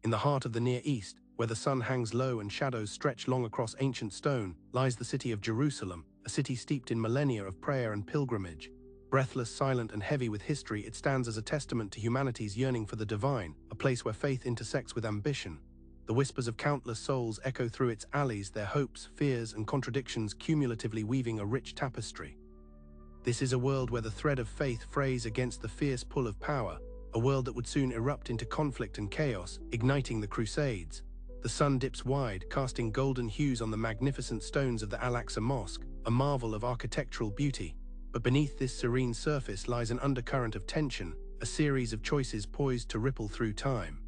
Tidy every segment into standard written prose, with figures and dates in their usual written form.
In the heart of the Near East, where the sun hangs low and shadows stretch long across ancient stone, lies the city of Jerusalem, a city steeped in millennia of prayer and pilgrimage. Breathless, silent, and heavy with history, it stands as a testament to humanity's yearning for the divine, a place where faith intersects with ambition. The whispers of countless souls echo through its alleys, their hopes, fears, and contradictions cumulatively weaving a rich tapestry. This is a world where the thread of faith frays against the fierce pull of power, a world that would soon erupt into conflict and chaos, igniting the Crusades. The sun dips wide, casting golden hues on the magnificent stones of the Al-Aqsa Mosque, a marvel of architectural beauty. But beneath this serene surface lies an undercurrent of tension, a series of choices poised to ripple through time.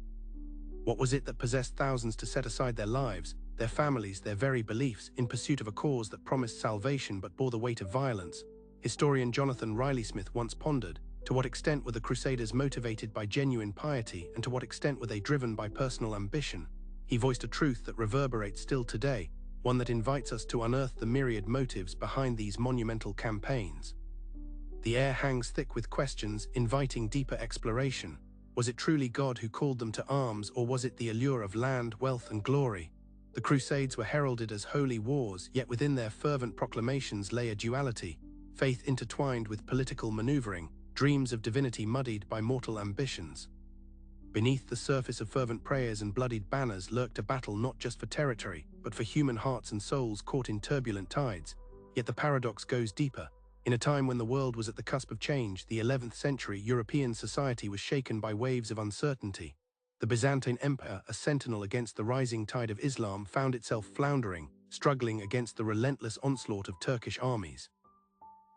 What was it that possessed thousands to set aside their lives, their families, their very beliefs, in pursuit of a cause that promised salvation but bore the weight of violence? Historian Jonathan Riley Smith once pondered, to what extent were the Crusaders motivated by genuine piety, and to what extent were they driven by personal ambition? He voiced a truth that reverberates still today, one that invites us to unearth the myriad motives behind these monumental campaigns. The air hangs thick with questions, inviting deeper exploration. Was it truly God who called them to arms, or was it the allure of land, wealth, and glory? The Crusades were heralded as holy wars, yet within their fervent proclamations lay a duality, faith intertwined with political maneuvering, dreams of divinity muddied by mortal ambitions. Beneath the surface of fervent prayers and bloodied banners lurked a battle not just for territory, but for human hearts and souls caught in turbulent tides. Yet the paradox goes deeper. In a time when the world was at the cusp of change, the 11th century European society was shaken by waves of uncertainty. The Byzantine Empire, a sentinel against the rising tide of Islam, found itself floundering, struggling against the relentless onslaught of Turkish armies.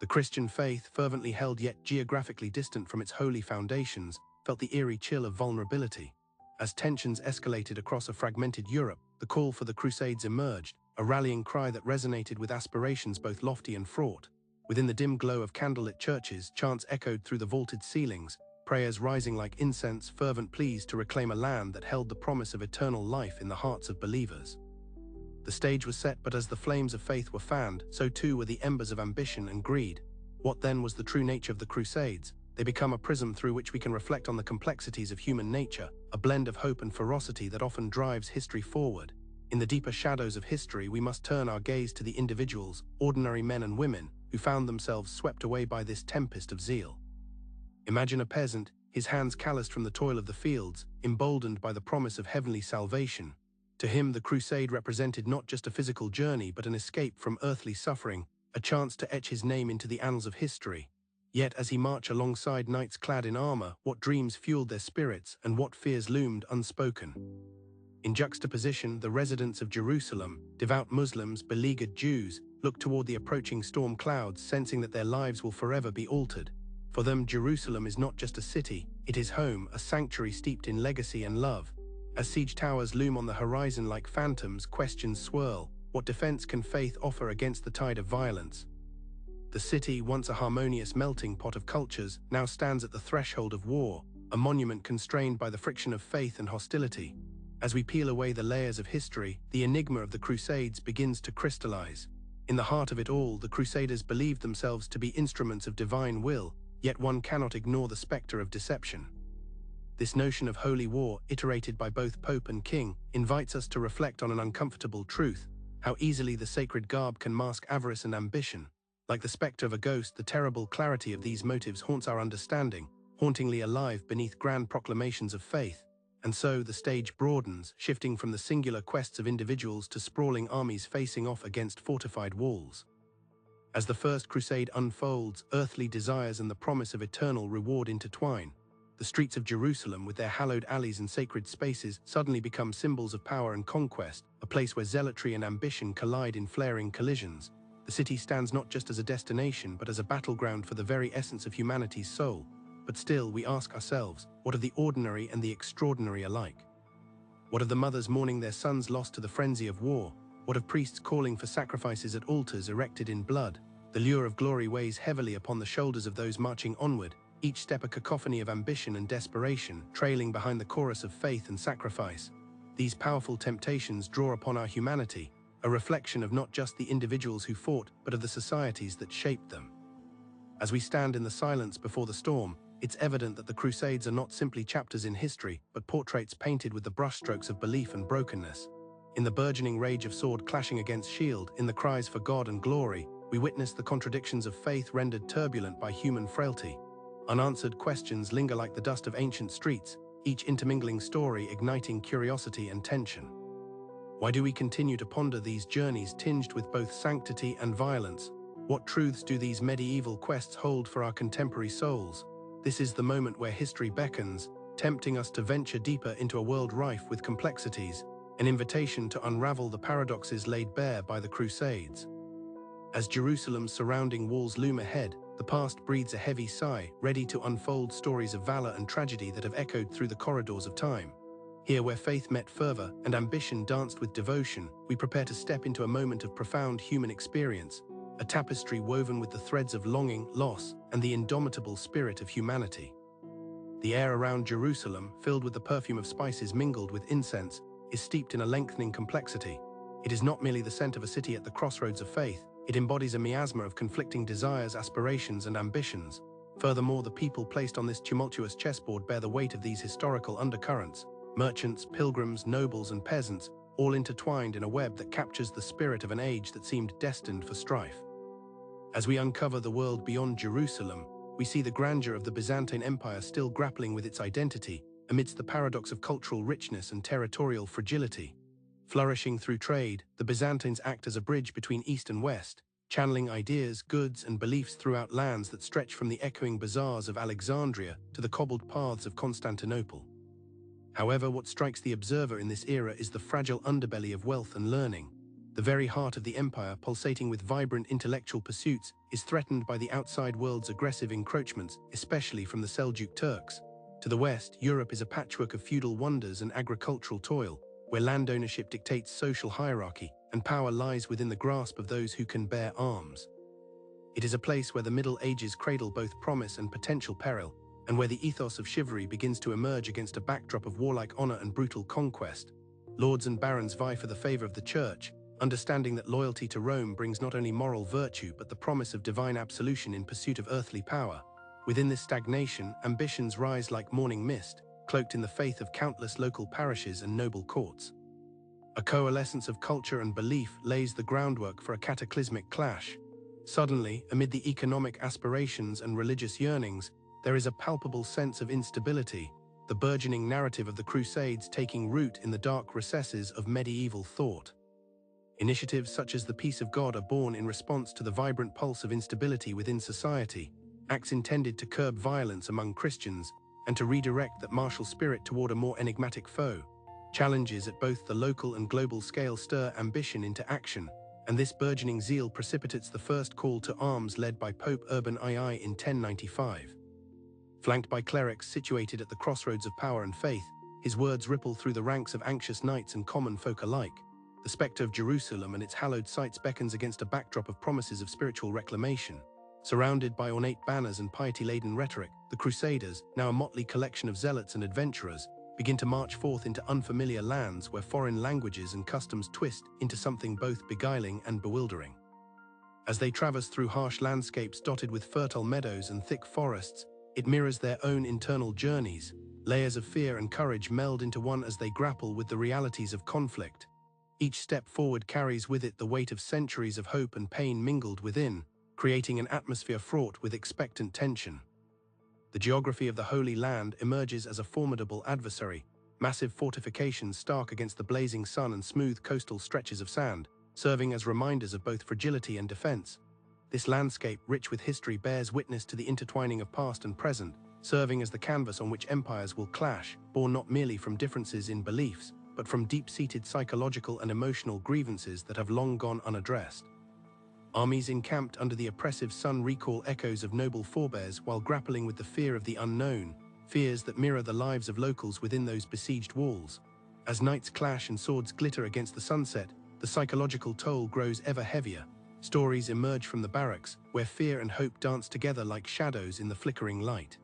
The Christian faith, fervently held yet geographically distant from its holy foundations, felt the eerie chill of vulnerability. As tensions escalated across a fragmented Europe, the call for the Crusades emerged, a rallying cry that resonated with aspirations both lofty and fraught. Within the dim glow of candlelit churches, chants echoed through the vaulted ceilings, prayers rising like incense, fervent pleas to reclaim a land that held the promise of eternal life in the hearts of believers. The stage was set, but as the flames of faith were fanned, so too were the embers of ambition and greed. What then was the true nature of the Crusades? They become a prism through which we can reflect on the complexities of human nature, a blend of hope and ferocity that often drives history forward. In the deeper shadows of history, we must turn our gaze to the individuals, ordinary men and women, who found themselves swept away by this tempest of zeal. Imagine a peasant, his hands calloused from the toil of the fields, emboldened by the promise of heavenly salvation. To him, the crusade represented not just a physical journey, but an escape from earthly suffering, a chance to etch his name into the annals of history. Yet as he marched alongside knights clad in armor, what dreams fueled their spirits and what fears loomed unspoken. In juxtaposition, the residents of Jerusalem, devout Muslims, beleaguered Jews, looked toward the approaching storm clouds, sensing that their lives will forever be altered. For them, Jerusalem is not just a city, it is home, a sanctuary steeped in legacy and love. As siege towers loom on the horizon like phantoms, questions swirl. What defense can faith offer against the tide of violence? The city, once a harmonious melting pot of cultures, now stands at the threshold of war, a monument constrained by the friction of faith and hostility. As we peel away the layers of history, the enigma of the Crusades begins to crystallize. In the heart of it all, the Crusaders believed themselves to be instruments of divine will, yet one cannot ignore the specter of deception. This notion of holy war, iterated by both Pope and King, invites us to reflect on an uncomfortable truth: how easily the sacred garb can mask avarice and ambition. Like the specter of a ghost, the terrible clarity of these motives haunts our understanding, hauntingly alive beneath grand proclamations of faith. And so the stage broadens, shifting from the singular quests of individuals to sprawling armies facing off against fortified walls. As the First Crusade unfolds, earthly desires and the promise of eternal reward intertwine. The streets of Jerusalem, with their hallowed alleys and sacred spaces, suddenly become symbols of power and conquest, a place where zealotry and ambition collide in flaring collisions. The city stands not just as a destination, but as a battleground for the very essence of humanity's soul. But still, we ask ourselves, what of the ordinary and the extraordinary alike? What of the mothers mourning their sons lost to the frenzy of war? What of priests calling for sacrifices at altars erected in blood? The lure of glory weighs heavily upon the shoulders of those marching onward, each step a cacophony of ambition and desperation, trailing behind the chorus of faith and sacrifice. These powerful temptations draw upon our humanity, a reflection of not just the individuals who fought, but of the societies that shaped them. As we stand in the silence before the storm, It's evident that the Crusades are not simply chapters in history, but portraits painted with the brushstrokes of belief and brokenness. In the burgeoning rage of sword clashing against shield, in the cries for God and glory, we witness the contradictions of faith rendered turbulent by human frailty. Unanswered questions linger like the dust of ancient streets, each intermingling story igniting curiosity and tension. Why do we continue to ponder these journeys tinged with both sanctity and violence? What truths do these medieval quests hold for our contemporary souls? This is the moment where history beckons, tempting us to venture deeper into a world rife with complexities, an invitation to unravel the paradoxes laid bare by the Crusades. As Jerusalem's surrounding walls loom ahead, the past breathes a heavy sigh, ready to unfold stories of valor and tragedy that have echoed through the corridors of time. Here, where faith met fervor and ambition danced with devotion, we prepare to step into a moment of profound human experience, a tapestry woven with the threads of longing, loss, and the indomitable spirit of humanity. The air around Jerusalem, filled with the perfume of spices mingled with incense, is steeped in a lengthening complexity. It is not merely the scent of a city at the crossroads of faith, it embodies a miasma of conflicting desires, aspirations, and ambitions. Furthermore, the people placed on this tumultuous chessboard bear the weight of these historical undercurrents. Merchants, pilgrims, nobles, and peasants, all intertwined in a web that captures the spirit of an age that seemed destined for strife. As we uncover the world beyond Jerusalem, we see the grandeur of the Byzantine Empire still grappling with its identity, amidst the paradox of cultural richness and territorial fragility. Flourishing through trade, the Byzantines act as a bridge between East and West, channeling ideas, goods, and beliefs throughout lands that stretch from the echoing bazaars of Alexandria to the cobbled paths of Constantinople. However, what strikes the observer in this era is the fragile underbelly of wealth and learning. The very heart of the empire, pulsating with vibrant intellectual pursuits, is threatened by the outside world's aggressive encroachments, especially from the Seljuk Turks. To the west, Europe is a patchwork of feudal wonders and agricultural toil, where land ownership dictates social hierarchy, and power lies within the grasp of those who can bear arms. It is a place where the Middle Ages cradle both promise and potential peril, and where the ethos of chivalry begins to emerge against a backdrop of warlike honor and brutal conquest. Lords and barons vie for the favor of the church, understanding that loyalty to Rome brings not only moral virtue but the promise of divine absolution in pursuit of earthly power. Within this stagnation, ambitions rise like morning mist, cloaked in the faith of countless local parishes and noble courts. A coalescence of culture and belief lays the groundwork for a cataclysmic clash. Suddenly, amid the economic aspirations and religious yearnings, there is a palpable sense of instability, the burgeoning narrative of the Crusades taking root in the dark recesses of medieval thought. Initiatives such as the Peace of God are born in response to the vibrant pulse of instability within society, acts intended to curb violence among Christians and to redirect that martial spirit toward a more enigmatic foe. Challenges at both the local and global scale stir ambition into action, and this burgeoning zeal precipitates the first call to arms led by Pope Urban II in 1095. Flanked by clerics situated at the crossroads of power and faith, his words ripple through the ranks of anxious knights and common folk alike. The specter of Jerusalem and its hallowed sites beckons against a backdrop of promises of spiritual reclamation. Surrounded by ornate banners and piety-laden rhetoric, the Crusaders, now a motley collection of zealots and adventurers, begin to march forth into unfamiliar lands where foreign languages and customs twist into something both beguiling and bewildering. As they traverse through harsh landscapes dotted with fertile meadows and thick forests, it mirrors their own internal journeys. Layers of fear and courage meld into one as they grapple with the realities of conflict. Each step forward carries with it the weight of centuries of hope and pain mingled within, creating an atmosphere fraught with expectant tension. The geography of the Holy Land emerges as a formidable adversary, massive fortifications stark against the blazing sun and smooth coastal stretches of sand, serving as reminders of both fragility and defense. This landscape, rich with history, bears witness to the intertwining of past and present, serving as the canvas on which empires will clash, born not merely from differences in beliefs, but from deep-seated psychological and emotional grievances that have long gone unaddressed. Armies encamped under the oppressive sun recall echoes of noble forebears while grappling with the fear of the unknown, fears that mirror the lives of locals within those besieged walls. As knights clash and swords glitter against the sunset, the psychological toll grows ever heavier. Stories emerge from the barracks, where fear and hope dance together like shadows in the flickering light.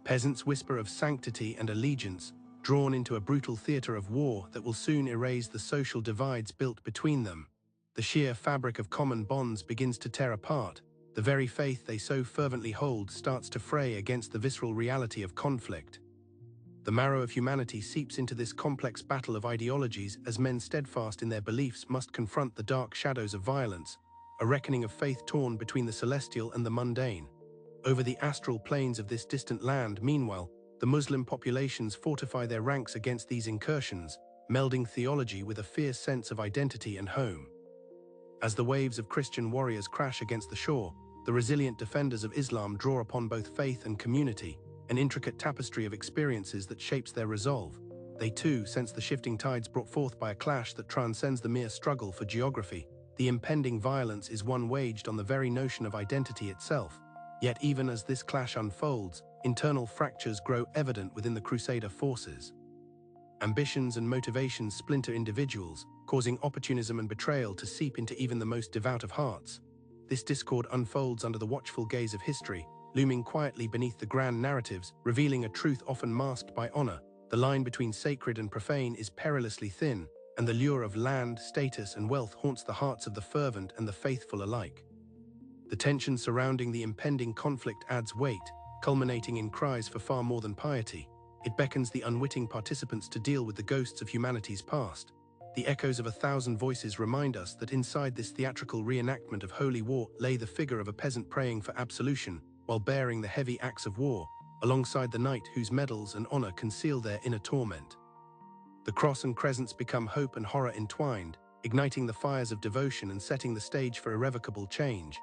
Peasants whisper of sanctity and allegiance, drawn into a brutal theater of war that will soon erase the social divides built between them. The sheer fabric of common bonds begins to tear apart, The very faith they so fervently hold starts to fray against the visceral reality of conflict. The marrow of humanity seeps into this complex battle of ideologies as men steadfast in their beliefs must confront the dark shadows of violence, a reckoning of faith torn between the celestial and the mundane. Over the astral plains of this distant land, meanwhile, the Muslim populations fortify their ranks against these incursions, melding theology with a fierce sense of identity and home. As the waves of Christian warriors crash against the shore, the resilient defenders of Islam draw upon both faith and community, an intricate tapestry of experiences that shapes their resolve. They too sense the shifting tides brought forth by a clash that transcends the mere struggle for geography. The impending violence is one waged on the very notion of identity itself. Yet even as this clash unfolds, internal fractures grow evident within the Crusader forces. Ambitions and motivations splinter individuals, causing opportunism and betrayal to seep into even the most devout of hearts. This discord unfolds under the watchful gaze of history, looming quietly beneath the grand narratives, revealing a truth often masked by honor. The line between sacred and profane is perilously thin, and the lure of land, status, and wealth haunts the hearts of the fervent and the faithful alike. The tension surrounding the impending conflict adds weight, culminating in cries for far more than piety. It beckons the unwitting participants to deal with the ghosts of humanity's past. The echoes of 1,000 voices remind us that inside this theatrical reenactment of holy war lay the figure of a peasant praying for absolution, while bearing the heavy axe of war, alongside the knight whose medals and honor conceal their inner torment. The cross and crescents become hope and horror entwined, igniting the fires of devotion and setting the stage for irrevocable change.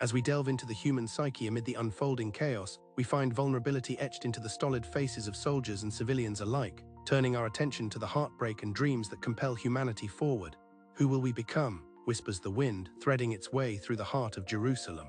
As we delve into the human psyche amid the unfolding chaos, we find vulnerability etched into the stolid faces of soldiers and civilians alike, turning our attention to the heartbreak and dreams that compel humanity forward. Who will we become? Whispers the wind, threading its way through the heart of Jerusalem.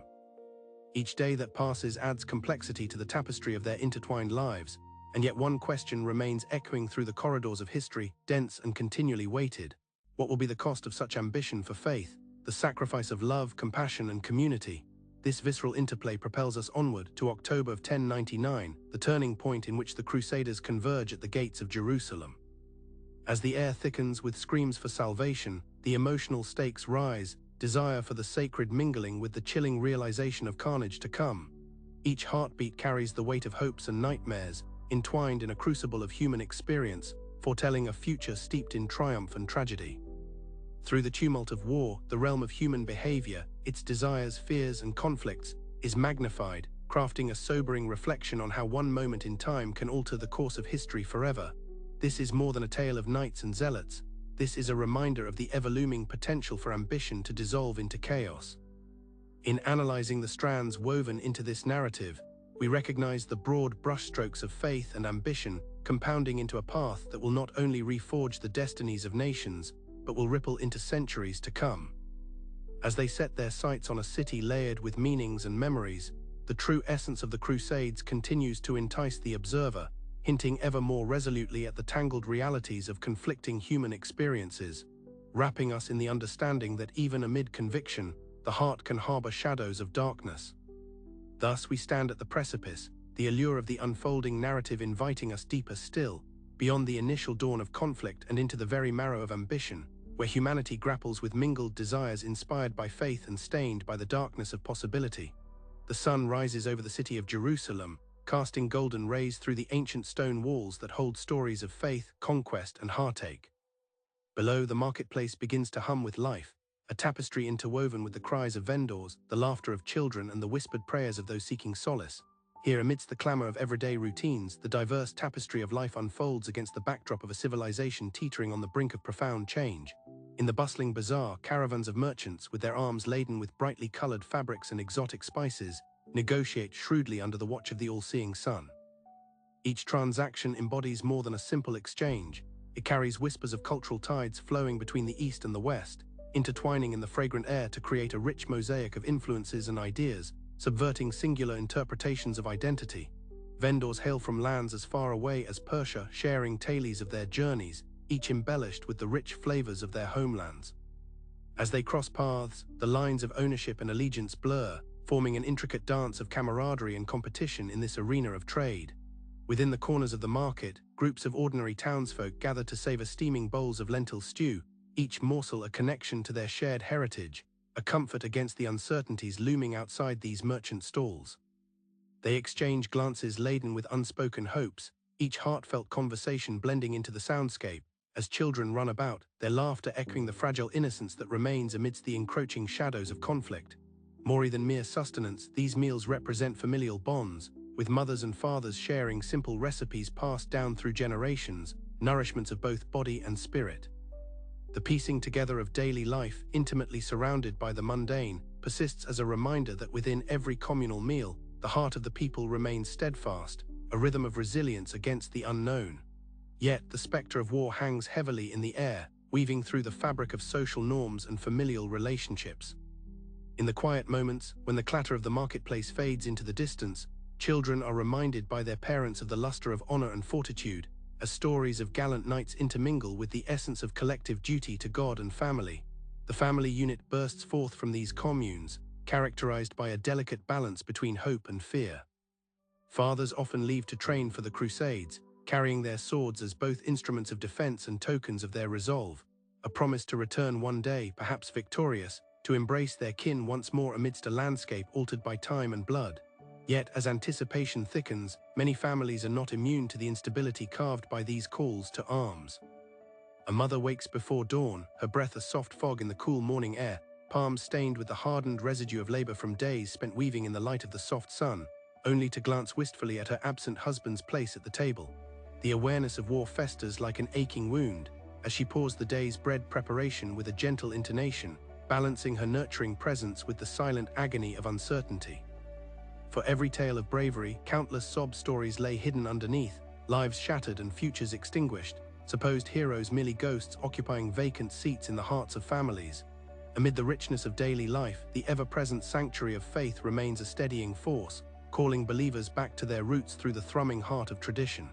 Each day that passes adds complexity to the tapestry of their intertwined lives, and yet one question remains echoing through the corridors of history, dense and continually weighted. What will be the cost of such ambition for faith, the sacrifice of love, compassion, and community? This visceral interplay propels us onward to October of 1099, the turning point in which the Crusaders converge at the gates of Jerusalem. As the air thickens with screams for salvation, the emotional stakes rise, desire for the sacred mingling with the chilling realization of carnage to come. Each heartbeat carries the weight of hopes and nightmares, entwined in a crucible of human experience, foretelling a future steeped in triumph and tragedy. Through the tumult of war, the realm of human behavior, its desires, fears, and conflicts, is magnified, crafting a sobering reflection on how one moment in time can alter the course of history forever. This is more than a tale of knights and zealots. This is a reminder of the ever-looming potential for ambition to dissolve into chaos. In analyzing the strands woven into this narrative, we recognize the broad brushstrokes of faith and ambition compounding into a path that will not only reforge the destinies of nations, but will ripple into centuries to come. As they set their sights on a city layered with meanings and memories, the true essence of the Crusades continues to entice the observer, hinting ever more resolutely at the tangled realities of conflicting human experiences, wrapping us in the understanding that even amid conviction, the heart can harbor shadows of darkness. Thus we stand at the precipice, the allure of the unfolding narrative inviting us deeper still, beyond the initial dawn of conflict and into the very marrow of ambition, where humanity grapples with mingled desires inspired by faith and stained by the darkness of possibility. The sun rises over the city of Jerusalem, casting golden rays through the ancient stone walls that hold stories of faith, conquest, and heartache. Below, the marketplace begins to hum with life, a tapestry interwoven with the cries of vendors, the laughter of children, and the whispered prayers of those seeking solace. Here, amidst the clamor of everyday routines, the diverse tapestry of life unfolds against the backdrop of a civilization teetering on the brink of profound change. In the bustling bazaar, caravans of merchants, with their arms laden with brightly colored fabrics and exotic spices, negotiate shrewdly under the watch of the all-seeing sun. Each transaction embodies more than a simple exchange. It carries whispers of cultural tides flowing between the East and the West, intertwining in the fragrant air to create a rich mosaic of influences and ideas, subverting singular interpretations of identity. Vendors hail from lands as far away as Persia, sharing tales of their journeys, each embellished with the rich flavors of their homelands. As they cross paths, the lines of ownership and allegiance blur, forming an intricate dance of camaraderie and competition in this arena of trade. Within the corners of the market, groups of ordinary townsfolk gather to savor steaming bowls of lentil stew, each morsel a connection to their shared heritage. a comfort against the uncertainties looming outside these merchant stalls. They exchange glances laden with unspoken hopes, each heartfelt conversation blending into the soundscape, as children run about, their laughter echoing the fragile innocence that remains amidst the encroaching shadows of conflict. More than mere sustenance, these meals represent familial bonds, with mothers and fathers sharing simple recipes passed down through generations, nourishments of both body and spirit. The piecing together of daily life, intimately surrounded by the mundane, persists as a reminder that within every communal meal, the heart of the people remains steadfast, a rhythm of resilience against the unknown. Yet the specter of war hangs heavily in the air, weaving through the fabric of social norms and familial relationships. In the quiet moments, when the clatter of the marketplace fades into the distance, children are reminded by their parents of the luster of honor and fortitude, as stories of gallant knights intermingle with the essence of collective duty to God and family. The family unit bursts forth from these communes, characterized by a delicate balance between hope and fear. Fathers often leave to train for the Crusades, carrying their swords as both instruments of defense and tokens of their resolve, a promise to return one day, perhaps victorious, to embrace their kin once more amidst a landscape altered by time and blood. Yet, as anticipation thickens, many families are not immune to the instability carved by these calls to arms. A mother wakes before dawn, her breath a soft fog in the cool morning air, palms stained with the hardened residue of labor from days spent weaving in the light of the soft sun, only to glance wistfully at her absent husband's place at the table. The awareness of war festers like an aching wound, as she pours the day's bread preparation with a gentle intonation, balancing her nurturing presence with the silent agony of uncertainty. For every tale of bravery, countless sob stories lay hidden underneath, lives shattered and futures extinguished, supposed heroes merely ghosts occupying vacant seats in the hearts of families. Amid the richness of daily life, the ever-present sanctuary of faith remains a steadying force, calling believers back to their roots through the thrumming heart of tradition.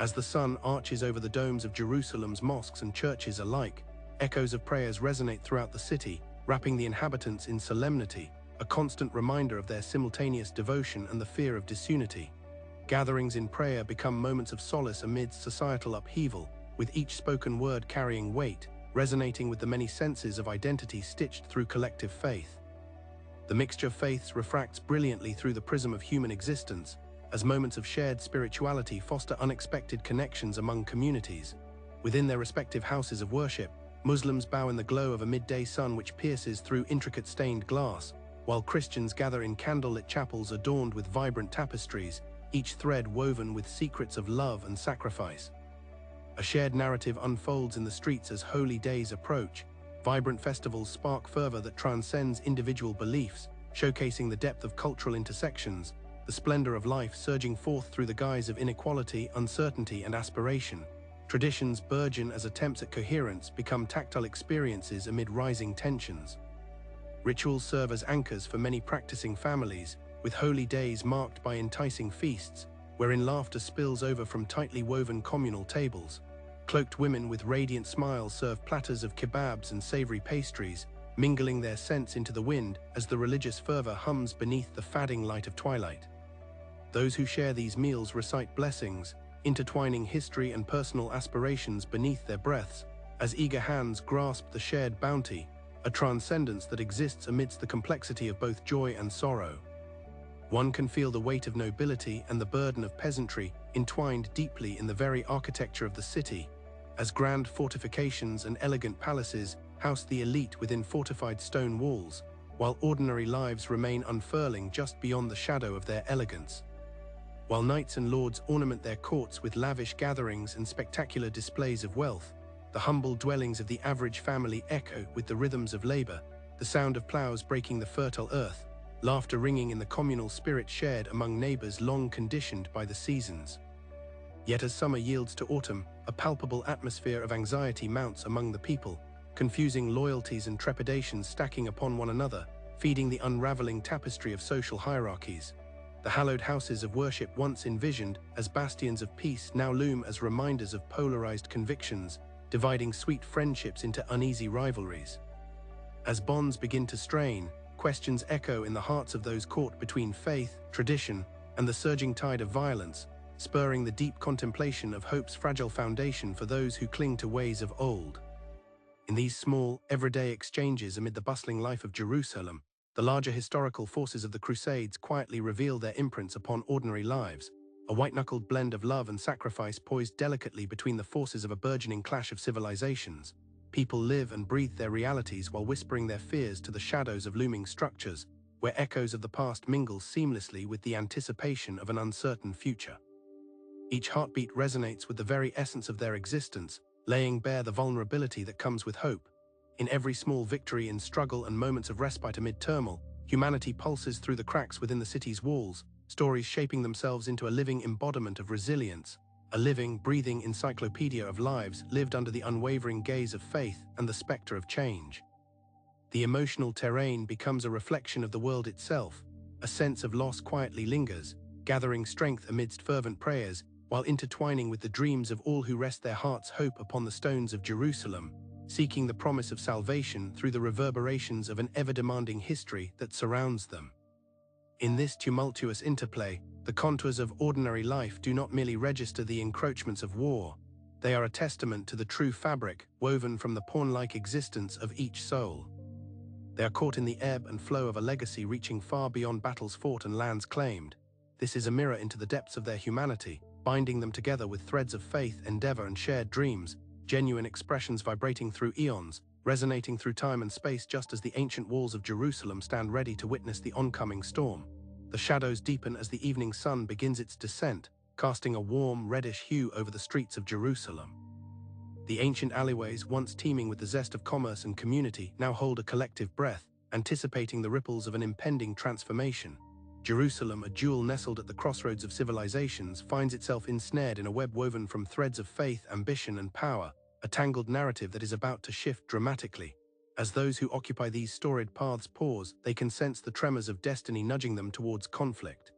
As the sun arches over the domes of Jerusalem's mosques and churches alike, echoes of prayers resonate throughout the city, wrapping the inhabitants in solemnity, a constant reminder of their simultaneous devotion and the fear of disunity. Gatherings in prayer become moments of solace amidst societal upheaval, with each spoken word carrying weight, resonating with the many senses of identity stitched through collective faith. The mixture of faiths refracts brilliantly through the prism of human existence, as moments of shared spirituality foster unexpected connections among communities. Within their respective houses of worship, Muslims bow in the glow of a midday sun which pierces through intricate stained glass, while Christians gather in candlelit chapels adorned with vibrant tapestries, each thread woven with secrets of love and sacrifice. A shared narrative unfolds in the streets as holy days approach. Vibrant festivals spark fervor that transcends individual beliefs, showcasing the depth of cultural intersections, the splendor of life surging forth through the guise of inequality, uncertainty, and aspiration. Traditions burgeon as attempts at coherence become tactile experiences amid rising tensions. Rituals serve as anchors for many practicing families, with holy days marked by enticing feasts, wherein laughter spills over from tightly woven communal tables. Cloaked women with radiant smiles serve platters of kebabs and savory pastries, mingling their scents into the wind as the religious fervor hums beneath the fading light of twilight. Those who share these meals recite blessings, intertwining history and personal aspirations beneath their breaths, as eager hands grasp the shared bounty, a transcendence that exists amidst the complexity of both joy and sorrow. One can feel the weight of nobility and the burden of peasantry entwined deeply in the very architecture of the city, as grand fortifications and elegant palaces house the elite within fortified stone walls, while ordinary lives remain unfurling just beyond the shadow of their elegance. While knights and lords ornament their courts with lavish gatherings and spectacular displays of wealth, the humble dwellings of the average family echo with the rhythms of labor, the sound of plows breaking the fertile earth, laughter ringing in the communal spirit shared among neighbors long conditioned by the seasons. Yet as summer yields to autumn, a palpable atmosphere of anxiety mounts among the people, confusing loyalties and trepidations stacking upon one another, feeding the unraveling tapestry of social hierarchies. The hallowed houses of worship once envisioned as bastions of peace now loom as reminders of polarized convictions, dividing sweet friendships into uneasy rivalries. As bonds begin to strain, questions echo in the hearts of those caught between faith, tradition, and the surging tide of violence, spurring the deep contemplation of hope's fragile foundation for those who cling to ways of old. In these small, everyday exchanges amid the bustling life of Jerusalem, the larger historical forces of the Crusades quietly reveal their imprints upon ordinary lives, a white-knuckled blend of love and sacrifice poised delicately between the forces of a burgeoning clash of civilizations. People live and breathe their realities while whispering their fears to the shadows of looming structures, where echoes of the past mingle seamlessly with the anticipation of an uncertain future. Each heartbeat resonates with the very essence of their existence, laying bare the vulnerability that comes with hope. In every small victory in struggle and moments of respite amid turmoil, humanity pulses through the cracks within the city's walls, stories shaping themselves into a living embodiment of resilience, a living, breathing encyclopedia of lives lived under the unwavering gaze of faith and the specter of change. The emotional terrain becomes a reflection of the world itself. A sense of loss quietly lingers, gathering strength amidst fervent prayers, while intertwining with the dreams of all who rest their hearts' hope upon the stones of Jerusalem, seeking the promise of salvation through the reverberations of an ever-demanding history that surrounds them. In this tumultuous interplay, the contours of ordinary life do not merely register the encroachments of war. They are a testament to the true fabric woven from the pawn-like existence of each soul. They are caught in the ebb and flow of a legacy reaching far beyond battles fought and lands claimed. This is a mirror into the depths of their humanity, binding them together with threads of faith, endeavor, and shared dreams, genuine expressions vibrating through eons, resonating through time and space just as the ancient walls of Jerusalem stand ready to witness the oncoming storm. The shadows deepen as the evening sun begins its descent, casting a warm, reddish hue over the streets of Jerusalem. The ancient alleyways, once teeming with the zest of commerce and community, now hold a collective breath, anticipating the ripples of an impending transformation. Jerusalem, a jewel nestled at the crossroads of civilizations, finds itself ensnared in a web woven from threads of faith, ambition, and power, a tangled narrative that is about to shift dramatically. As those who occupy these storied paths pause, they can sense the tremors of destiny nudging them towards conflict.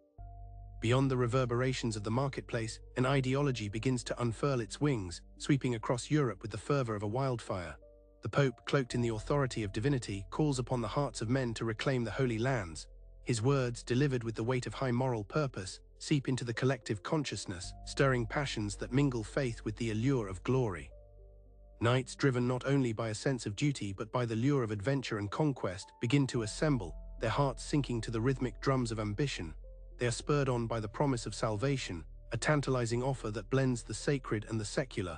Beyond the reverberations of the marketplace, an ideology begins to unfurl its wings, sweeping across Europe with the fervor of a wildfire. The Pope, cloaked in the authority of divinity, calls upon the hearts of men to reclaim the Holy Lands. His words, delivered with the weight of high moral purpose, seep into the collective consciousness, stirring passions that mingle faith with the allure of glory. Knights, driven not only by a sense of duty but by the lure of adventure and conquest, begin to assemble, their hearts sinking to the rhythmic drums of ambition. They are spurred on by the promise of salvation, a tantalizing offer that blends the sacred and the secular.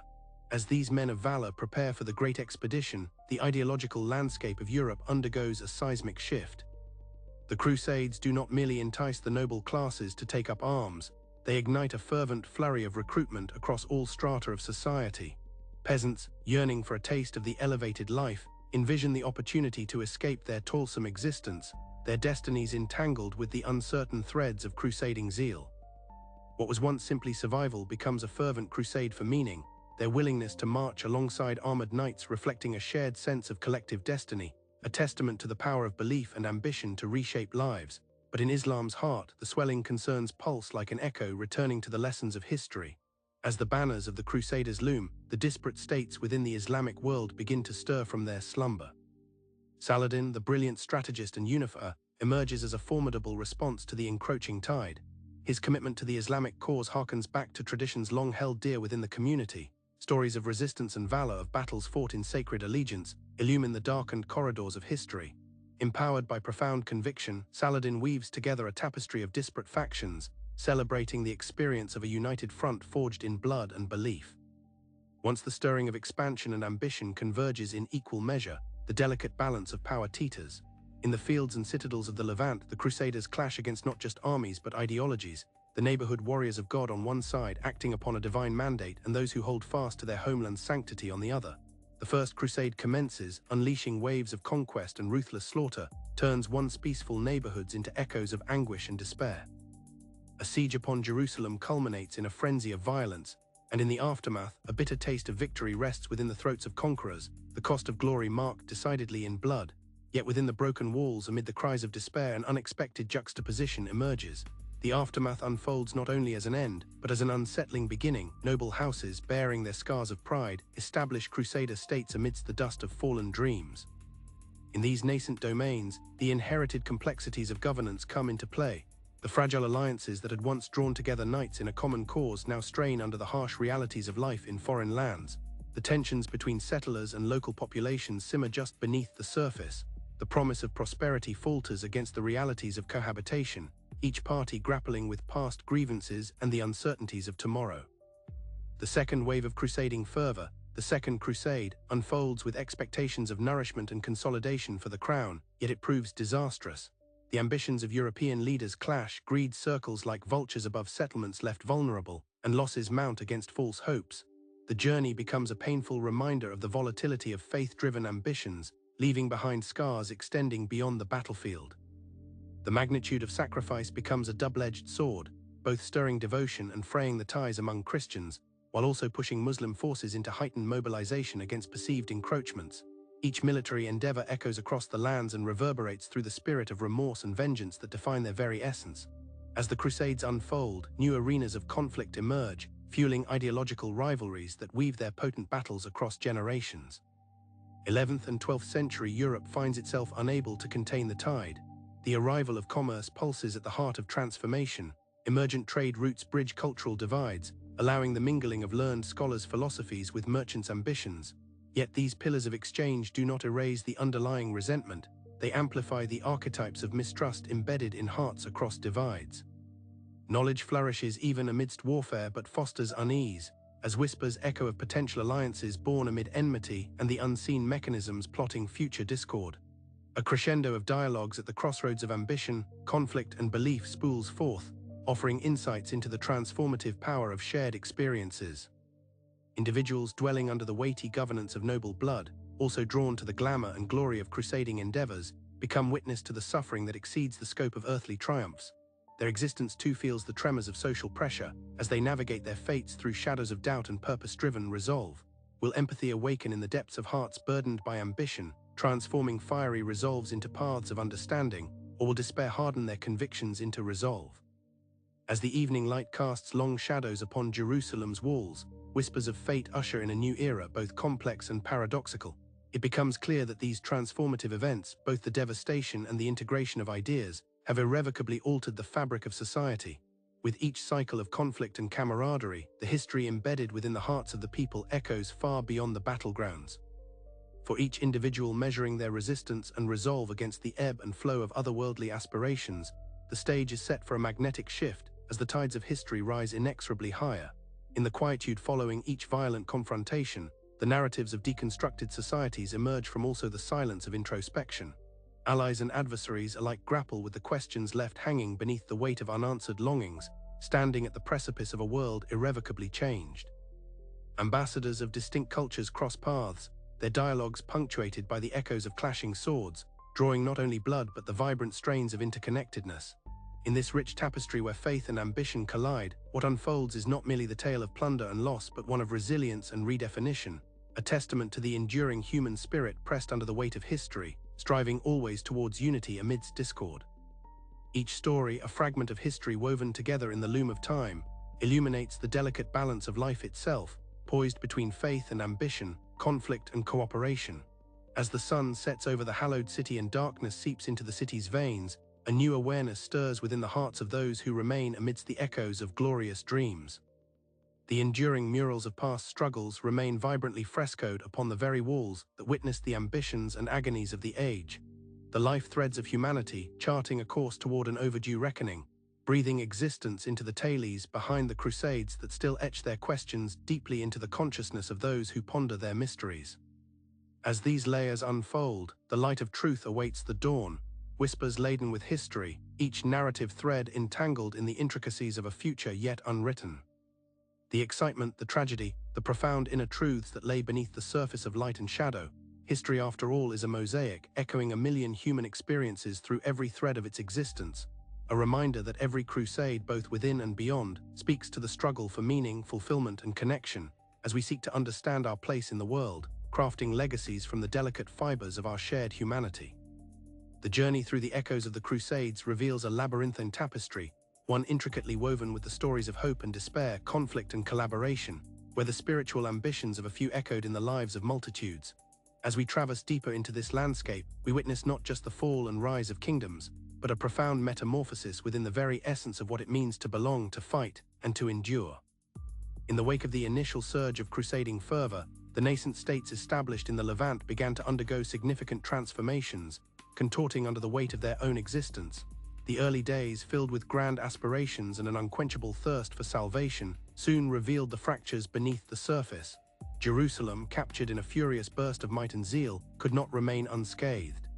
As these men of valor prepare for the great expedition, the ideological landscape of Europe undergoes a seismic shift. The Crusades do not merely entice the noble classes to take up arms, they ignite a fervent flurry of recruitment across all strata of society. Peasants, yearning for a taste of the elevated life, envision the opportunity to escape their toilsome existence, their destinies entangled with the uncertain threads of crusading zeal. What was once simply survival becomes a fervent crusade for meaning, their willingness to march alongside armored knights reflecting a shared sense of collective destiny, a testament to the power of belief and ambition to reshape lives. But in Islam's heart, the swelling concerns pulse like an echo returning to the lessons of history. As the banners of the Crusaders loom, the disparate states within the Islamic world begin to stir from their slumber. Saladin, the brilliant strategist and unifier, emerges as a formidable response to the encroaching tide. His commitment to the Islamic cause harkens back to traditions long held dear within the community. Stories of resistance and valor, of battles fought in sacred allegiance, illumine the darkened corridors of history. Empowered by profound conviction, Saladin weaves together a tapestry of disparate factions, celebrating the experience of a united front forged in blood and belief. Once the stirring of expansion and ambition converges in equal measure, the delicate balance of power teeters. In the fields and citadels of the Levant, the Crusaders clash against not just armies but ideologies, the neighborhood warriors of God on one side acting upon a divine mandate and those who hold fast to their homeland's sanctity on the other. The First Crusade commences, unleashing waves of conquest and ruthless slaughter, turns once peaceful neighborhoods into echoes of anguish and despair. A siege upon Jerusalem culminates in a frenzy of violence, and in the aftermath, a bitter taste of victory rests within the throats of conquerors, the cost of glory marked decidedly in blood. Yet within the broken walls, amid the cries of despair, an unexpected juxtaposition emerges. The aftermath unfolds not only as an end, but as an unsettling beginning. Noble houses, bearing their scars of pride, establish Crusader states amidst the dust of fallen dreams. In these nascent domains, the inherited complexities of governance come into play. The fragile alliances that had once drawn together knights in a common cause now strain under the harsh realities of life in foreign lands. The tensions between settlers and local populations simmer just beneath the surface. The promise of prosperity falters against the realities of cohabitation, each party grappling with past grievances and the uncertainties of tomorrow. The second wave of crusading fervor, the Second Crusade, unfolds with expectations of nourishment and consolidation for the crown, yet it proves disastrous. The ambitions of European leaders clash, greed circles like vultures above settlements left vulnerable, and losses mount against false hopes. The journey becomes a painful reminder of the volatility of faith-driven ambitions, leaving behind scars extending beyond the battlefield. The magnitude of sacrifice becomes a double-edged sword, both stirring devotion and fraying the ties among Christians, while also pushing Muslim forces into heightened mobilization against perceived encroachments. Each military endeavor echoes across the lands and reverberates through the spirit of remorse and vengeance that define their very essence. As the Crusades unfold, new arenas of conflict emerge, fueling ideological rivalries that weave their potent battles across generations. 11th and 12th century Europe finds itself unable to contain the tide. The arrival of commerce pulses at the heart of transformation. Emergent trade routes bridge cultural divides, allowing the mingling of learned scholars' philosophies with merchants' ambitions. Yet these pillars of exchange do not erase the underlying resentment. They amplify the archetypes of mistrust embedded in hearts across divides. Knowledge flourishes even amidst warfare but fosters unease, as whispers echo of potential alliances born amid enmity and the unseen mechanisms plotting future discord. A crescendo of dialogues at the crossroads of ambition, conflict, and belief spools forth, offering insights into the transformative power of shared experiences. Individuals dwelling under the weighty governance of noble blood, also drawn to the glamour and glory of crusading endeavors, become witness to the suffering that exceeds the scope of earthly triumphs. Their existence too feels the tremors of social pressure as they navigate their fates through shadows of doubt and purpose-driven resolve. Will empathy awaken in the depths of hearts burdened by ambition, transforming fiery resolves into paths of understanding, or will despair harden their convictions into resolve? As the evening light casts long shadows upon Jerusalem's walls, whispers of fate usher in a new era, both complex and paradoxical. It becomes clear that these transformative events, both the devastation and the integration of ideas, have irrevocably altered the fabric of society. With each cycle of conflict and camaraderie, the history embedded within the hearts of the people echoes far beyond the battlegrounds. For each individual measuring their resistance and resolve against the ebb and flow of otherworldly aspirations, the stage is set for a magnetic shift as the tides of history rise inexorably higher. In the quietude following each violent confrontation, the narratives of deconstructed societies emerge from also the silence of introspection. Allies and adversaries alike grapple with the questions left hanging beneath the weight of unanswered longings, standing at the precipice of a world irrevocably changed. Ambassadors of distinct cultures cross paths, their dialogues punctuated by the echoes of clashing swords, drawing not only blood but the vibrant strains of interconnectedness. In this rich tapestry where faith and ambition collide, what unfolds is not merely the tale of plunder and loss but one of resilience and redefinition, a testament to the enduring human spirit pressed under the weight of history, striving always towards unity amidst discord. Each story, a fragment of history woven together in the loom of time, illuminates the delicate balance of life itself, poised between faith and ambition, conflict and cooperation. As the sun sets over the hallowed city and darkness seeps into the city's veins, a new awareness stirs within the hearts of those who remain amidst the echoes of glorious dreams. The enduring murals of past struggles remain vibrantly frescoed upon the very walls that witnessed the ambitions and agonies of the age. The life threads of humanity, charting a course toward an overdue reckoning, breathing existence into the tales behind the Crusades that still etch their questions deeply into the consciousness of those who ponder their mysteries. As these layers unfold, the light of truth awaits the dawn, whispers laden with history, each narrative thread entangled in the intricacies of a future yet unwritten. The excitement, the tragedy, the profound inner truths that lay beneath the surface of light and shadow. History, after all, is a mosaic, echoing a million human experiences through every thread of its existence. A reminder that every crusade, both within and beyond, speaks to the struggle for meaning, fulfillment, and connection, as we seek to understand our place in the world, crafting legacies from the delicate fibers of our shared humanity. The journey through the echoes of the Crusades reveals a labyrinthine tapestry, one intricately woven with the stories of hope and despair, conflict and collaboration, where the spiritual ambitions of a few echoed in the lives of multitudes. As we traverse deeper into this landscape, we witness not just the fall and rise of kingdoms, but a profound metamorphosis within the very essence of what it means to belong, to fight, and to endure. In the wake of the initial surge of crusading fervor, the nascent states established in the Levant began to undergo significant transformations, contorting under the weight of their own existence. The early days, filled with grand aspirations and an unquenchable thirst for salvation, soon revealed the fractures beneath the surface. Jerusalem, captured in a furious burst of might and zeal, could not remain unscathed.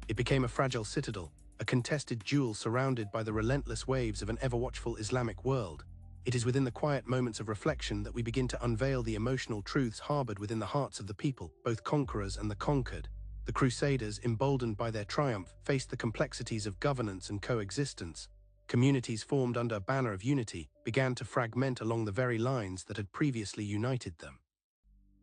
It became a fragile citadel, a contested jewel surrounded by the relentless waves of an ever-watchful Islamic world. It is within the quiet moments of reflection that we begin to unveil the emotional truths harbored within the hearts of the people, both conquerors and the conquered. The Crusaders, emboldened by their triumph, faced the complexities of governance and coexistence. Communities formed under a banner of unity began to fragment along the very lines that had previously united them.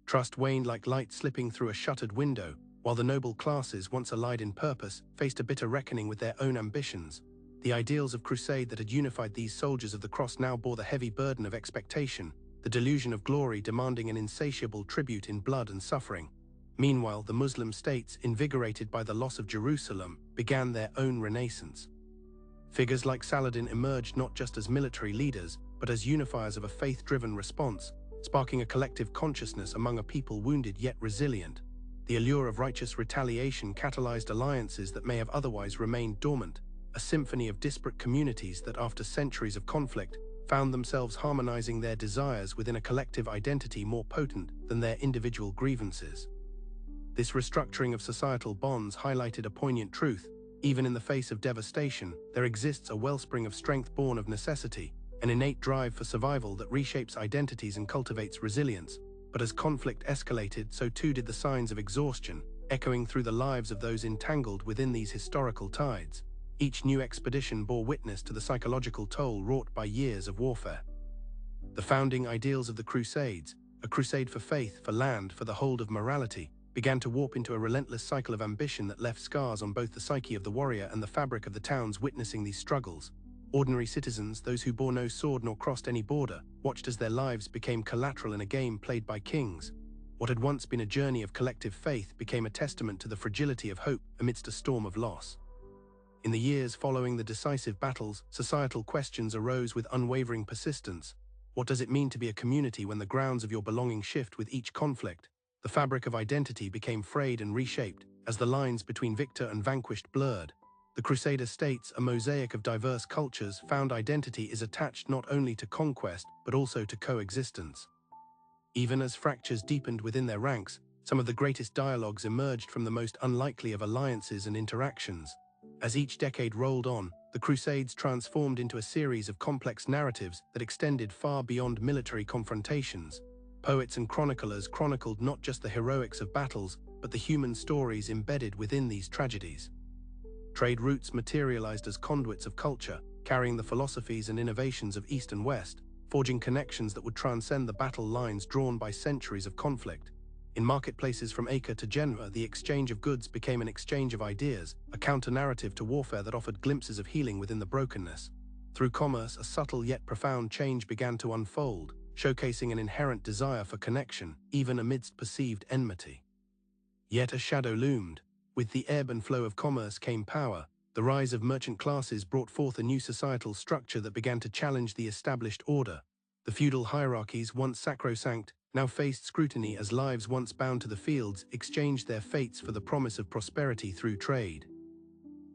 Trust waned like light slipping through a shuttered window, while the noble classes, once allied in purpose, faced a bitter reckoning with their own ambitions. The ideals of crusade that had unified these soldiers of the cross now bore the heavy burden of expectation, the delusion of glory demanding an insatiable tribute in blood and suffering. Meanwhile, the Muslim states, invigorated by the loss of Jerusalem, began their own renaissance. Figures like Saladin emerged not just as military leaders, but as unifiers of a faith-driven response, sparking a collective consciousness among a people wounded yet resilient. The allure of righteous retaliation catalyzed alliances that may have otherwise remained dormant, a symphony of disparate communities that, after centuries of conflict, found themselves harmonizing their desires within a collective identity more potent than their individual grievances. This restructuring of societal bonds highlighted a poignant truth. Even in the face of devastation, there exists a wellspring of strength born of necessity, an innate drive for survival that reshapes identities and cultivates resilience. But as conflict escalated, so too did the signs of exhaustion, echoing through the lives of those entangled within these historical tides. Each new expedition bore witness to the psychological toll wrought by years of warfare. The founding ideals of the Crusades, a crusade for faith, for land, for the hold of morality, began to warp into a relentless cycle of ambition that left scars on both the psyche of the warrior and the fabric of the towns witnessing these struggles. Ordinary citizens, those who bore no sword nor crossed any border, watched as their lives became collateral in a game played by kings. What had once been a journey of collective faith became a testament to the fragility of hope amidst a storm of loss. In the years following the decisive battles, societal questions arose with unwavering persistence. What does it mean to be a community when the grounds of your belonging shift with each conflict? The fabric of identity became frayed and reshaped, as the lines between victor and vanquished blurred. The Crusader states, a mosaic of diverse cultures, found identity is attached not only to conquest, but also to coexistence. Even as fractures deepened within their ranks, some of the greatest dialogues emerged from the most unlikely of alliances and interactions. As each decade rolled on, the Crusades transformed into a series of complex narratives that extended far beyond military confrontations. Poets and chroniclers chronicled not just the heroics of battles, but the human stories embedded within these tragedies. Trade routes materialized as conduits of culture, carrying the philosophies and innovations of East and West, forging connections that would transcend the battle lines drawn by centuries of conflict. In marketplaces from Acre to Genoa, the exchange of goods became an exchange of ideas, a counter-narrative to warfare that offered glimpses of healing within the brokenness. Through commerce, a subtle yet profound change began to unfold, showcasing an inherent desire for connection, even amidst perceived enmity. Yet a shadow loomed. With the ebb and flow of commerce came power. The rise of merchant classes brought forth a new societal structure that began to challenge the established order. The feudal hierarchies, once sacrosanct, now faced scrutiny as lives once bound to the fields exchanged their fates for the promise of prosperity through trade.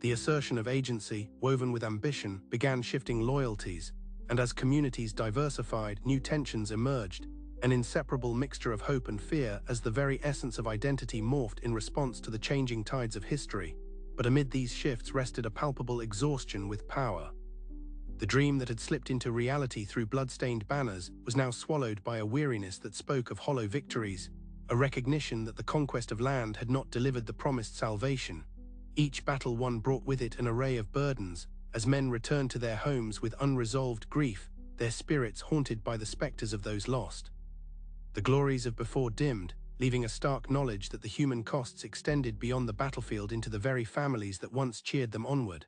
The assertion of agency, woven with ambition, began shifting loyalties, and as communities diversified, new tensions emerged, an inseparable mixture of hope and fear as the very essence of identity morphed in response to the changing tides of history. But amid these shifts rested a palpable exhaustion with power. The dream that had slipped into reality through blood-stained banners was now swallowed by a weariness that spoke of hollow victories, a recognition that the conquest of land had not delivered the promised salvation. Each battle won brought with it an array of burdens. As men returned to their homes with unresolved grief, their spirits haunted by the specters of those lost. The glories of before dimmed, leaving a stark knowledge that the human costs extended beyond the battlefield into the very families that once cheered them onward.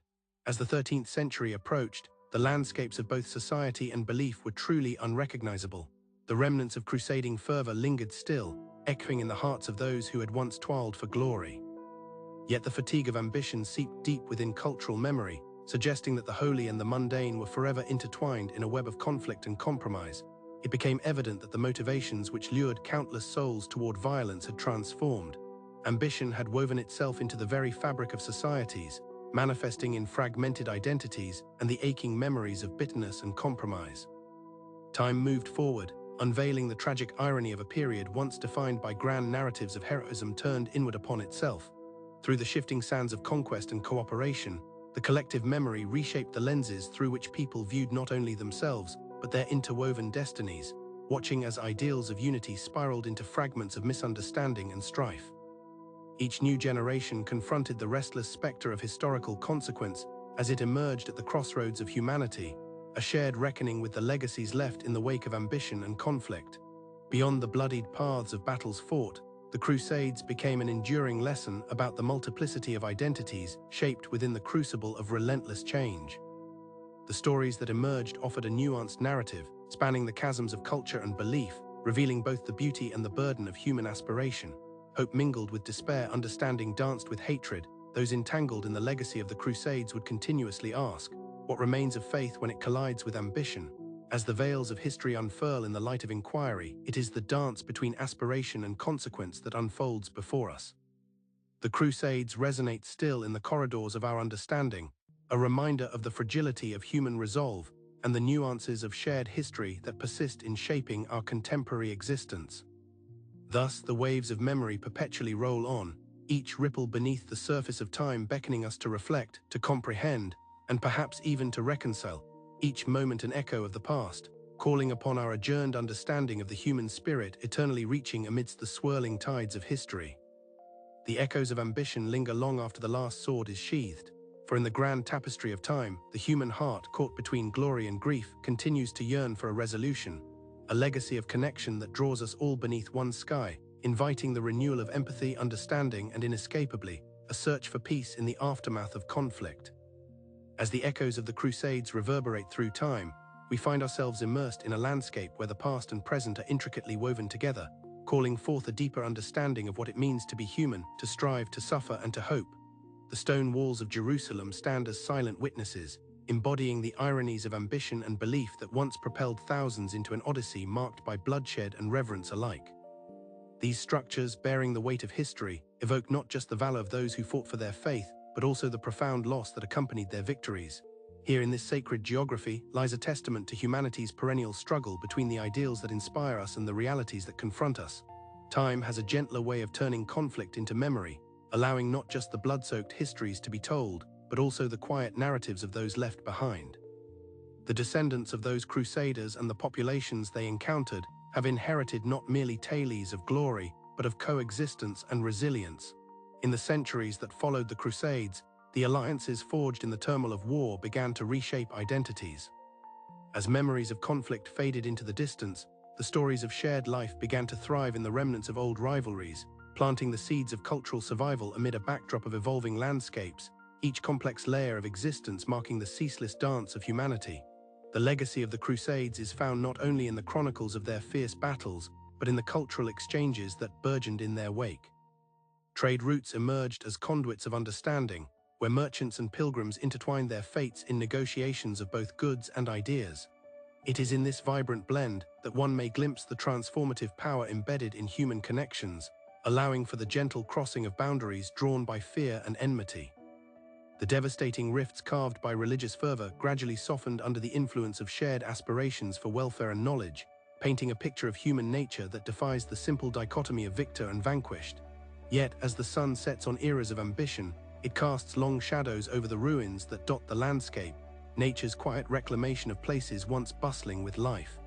As the 13th century approached, the landscapes of both society and belief were truly unrecognizable. The remnants of crusading fervor lingered still, echoing in the hearts of those who had once toiled for glory. Yet the fatigue of ambition seeped deep within cultural memory, suggesting that the holy and the mundane were forever intertwined in a web of conflict and compromise. it became evident that the motivations which lured countless souls toward violence had transformed. Ambition had woven itself into the very fabric of societies, manifesting in fragmented identities and the aching memories of bitterness and compromise. Time moved forward, unveiling the tragic irony of a period once defined by grand narratives of heroism turned inward upon itself. Through the shifting sands of conquest and cooperation, the collective memory reshaped the lenses through which people viewed not only themselves, but their interwoven destinies, watching as ideals of unity spiraled into fragments of misunderstanding and strife. Each new generation confronted the restless specter of historical consequence as it emerged at the crossroads of humanity, a shared reckoning with the legacies left in the wake of ambition and conflict. Beyond the bloodied paths of battles fought, the Crusades became an enduring lesson about the multiplicity of identities shaped within the crucible of relentless change. The stories that emerged offered a nuanced narrative, spanning the chasms of culture and belief, revealing both the beauty and the burden of human aspiration. Hope mingled with despair, understanding danced with hatred. Those entangled in the legacy of the Crusades would continuously ask, what remains of faith when it collides with ambition? As the veils of history unfurl in the light of inquiry, it is the dance between aspiration and consequence that unfolds before us. The Crusades resonate still in the corridors of our understanding, a reminder of the fragility of human resolve and the nuances of shared history that persist in shaping our contemporary existence. Thus, the waves of memory perpetually roll on, each ripple beneath the surface of time beckoning us to reflect, to comprehend, and perhaps even to reconcile, each moment an echo of the past, calling upon our adjourned understanding of the human spirit eternally reaching amidst the swirling tides of history. The echoes of ambition linger long after the last sword is sheathed, for in the grand tapestry of time, the human heart, caught between glory and grief, continues to yearn for a resolution, a legacy of connection that draws us all beneath one sky, inviting the renewal of empathy, understanding, and inescapably, a search for peace in the aftermath of conflict. As the echoes of the Crusades reverberate through time, we find ourselves immersed in a landscape where the past and present are intricately woven together, calling forth a deeper understanding of what it means to be human, to strive, to suffer, and to hope. The stone walls of Jerusalem stand as silent witnesses, embodying the ironies of ambition and belief that once propelled thousands into an odyssey marked by bloodshed and reverence alike. These structures, bearing the weight of history, evoke not just the valor of those who fought for their faith, but also the profound loss that accompanied their victories. Here in this sacred geography lies a testament to humanity's perennial struggle between the ideals that inspire us and the realities that confront us. Time has a gentler way of turning conflict into memory, allowing not just the blood-soaked histories to be told, but also the quiet narratives of those left behind. The descendants of those crusaders and the populations they encountered have inherited not merely tales of glory, but of coexistence and resilience. In the centuries that followed the Crusades, the alliances forged in the turmoil of war began to reshape identities. As memories of conflict faded into the distance, the stories of shared life began to thrive in the remnants of old rivalries, planting the seeds of cultural survival amid a backdrop of evolving landscapes, each complex layer of existence marking the ceaseless dance of humanity. The legacy of the Crusades is found not only in the chronicles of their fierce battles, but in the cultural exchanges that burgeoned in their wake. Trade routes emerged as conduits of understanding, where merchants and pilgrims intertwined their fates in negotiations of both goods and ideas. It is in this vibrant blend that one may glimpse the transformative power embedded in human connections, allowing for the gentle crossing of boundaries drawn by fear and enmity. The devastating rifts carved by religious fervor gradually softened under the influence of shared aspirations for welfare and knowledge, painting a picture of human nature that defies the simple dichotomy of victor and vanquished. Yet, as the sun sets on eras of ambition, it casts long shadows over the ruins that dot the landscape, nature's quiet reclamation of places once bustling with life.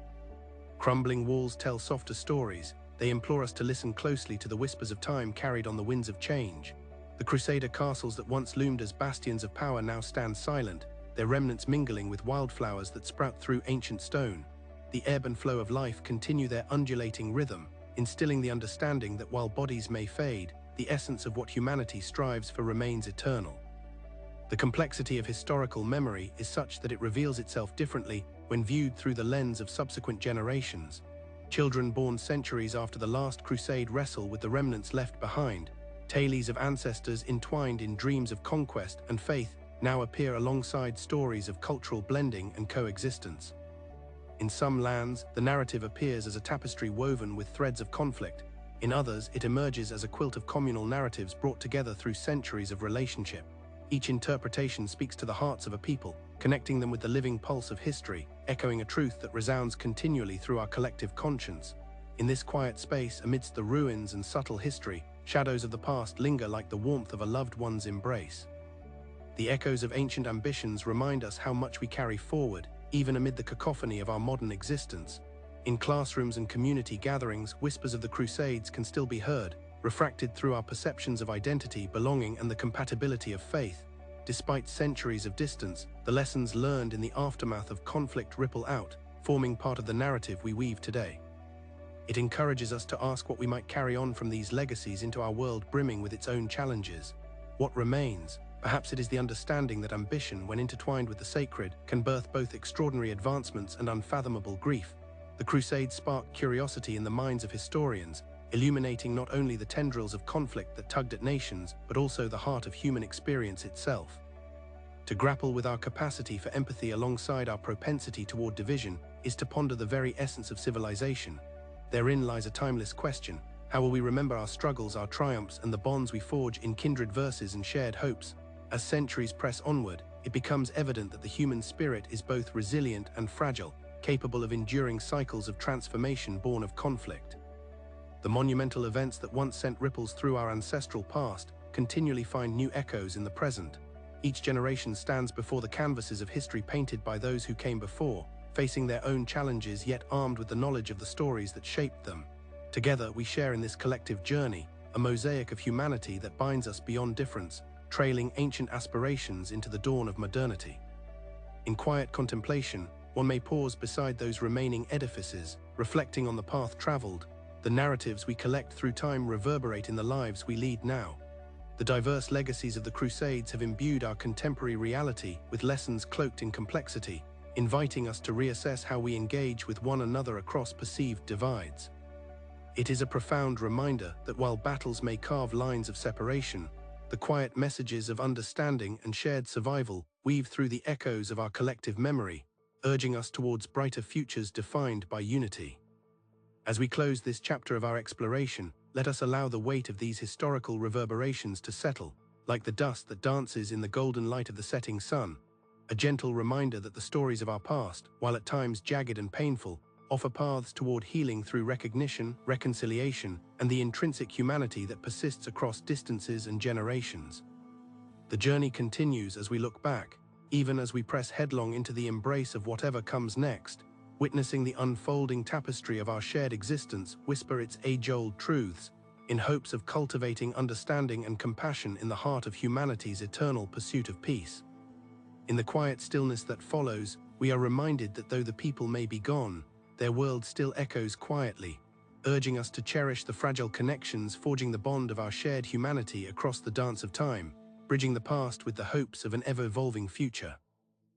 Crumbling walls tell softer stories. They implore us to listen closely to the whispers of time carried on the winds of change. The Crusader castles that once loomed as bastions of power now stand silent, their remnants mingling with wildflowers that sprout through ancient stone. The ebb and flow of life continue their undulating rhythm, instilling the understanding that while bodies may fade, the essence of what humanity strives for remains eternal. The complexity of historical memory is such that it reveals itself differently when viewed through the lens of subsequent generations. Children born centuries after the last crusade wrestle with the remnants left behind. Tales of ancestors entwined in dreams of conquest and faith now appear alongside stories of cultural blending and coexistence. In some lands, the narrative appears as a tapestry woven with threads of conflict. In others, it emerges as a quilt of communal narratives brought together through centuries of relationship. Each interpretation speaks to the hearts of a people, connecting them with the living pulse of history, echoing a truth that resounds continually through our collective conscience. In this quiet space, amidst the ruins and subtle history, shadows of the past linger like the warmth of a loved one's embrace. The echoes of ancient ambitions remind us how much we carry forward, even amid the cacophony of our modern existence. In classrooms and community gatherings, whispers of the Crusades can still be heard, refracted through our perceptions of identity, belonging, and the compatibility of faith. Despite centuries of distance, the lessons learned in the aftermath of conflict ripple out, forming part of the narrative we weave today. It encourages us to ask what we might carry on from these legacies into our world brimming with its own challenges. What remains? Perhaps it is the understanding that ambition, when intertwined with the sacred, can birth both extraordinary advancements and unfathomable grief. The Crusades sparked curiosity in the minds of historians, illuminating not only the tendrils of conflict that tugged at nations, but also the heart of human experience itself. To grapple with our capacity for empathy alongside our propensity toward division is to ponder the very essence of civilization. Therein lies a timeless question: how will we remember our struggles, our triumphs, and the bonds we forge in kindred verses and shared hopes? As centuries press onward, it becomes evident that the human spirit is both resilient and fragile, capable of enduring cycles of transformation born of conflict. The monumental events that once sent ripples through our ancestral past continually find new echoes in the present. Each generation stands before the canvases of history painted by those who came before, facing their own challenges yet armed with the knowledge of the stories that shaped them. Together, we share in this collective journey, a mosaic of humanity that binds us beyond difference, trailing ancient aspirations into the dawn of modernity. In quiet contemplation, one may pause beside those remaining edifices, reflecting on the path traveled. The narratives we collect through time reverberate in the lives we lead now. The diverse legacies of the Crusades have imbued our contemporary reality with lessons cloaked in complexity, inviting us to reassess how we engage with one another across perceived divides. It is a profound reminder that while battles may carve lines of separation, the quiet messages of understanding and shared survival weave through the echoes of our collective memory, urging us towards brighter futures defined by unity. As we close this chapter of our exploration, let us allow the weight of these historical reverberations to settle, like the dust that dances in the golden light of the setting sun, a gentle reminder that the stories of our past, while at times jagged and painful, offer paths toward healing through recognition, reconciliation, and the intrinsic humanity that persists across distances and generations. The journey continues as we look back, even as we press headlong into the embrace of whatever comes next, witnessing the unfolding tapestry of our shared existence whisper its age-old truths, in hopes of cultivating understanding and compassion in the heart of humanity's eternal pursuit of peace. In the quiet stillness that follows, we are reminded that though the people may be gone, their world still echoes quietly, urging us to cherish the fragile connections forging the bond of our shared humanity across the dance of time, bridging the past with the hopes of an ever-evolving future.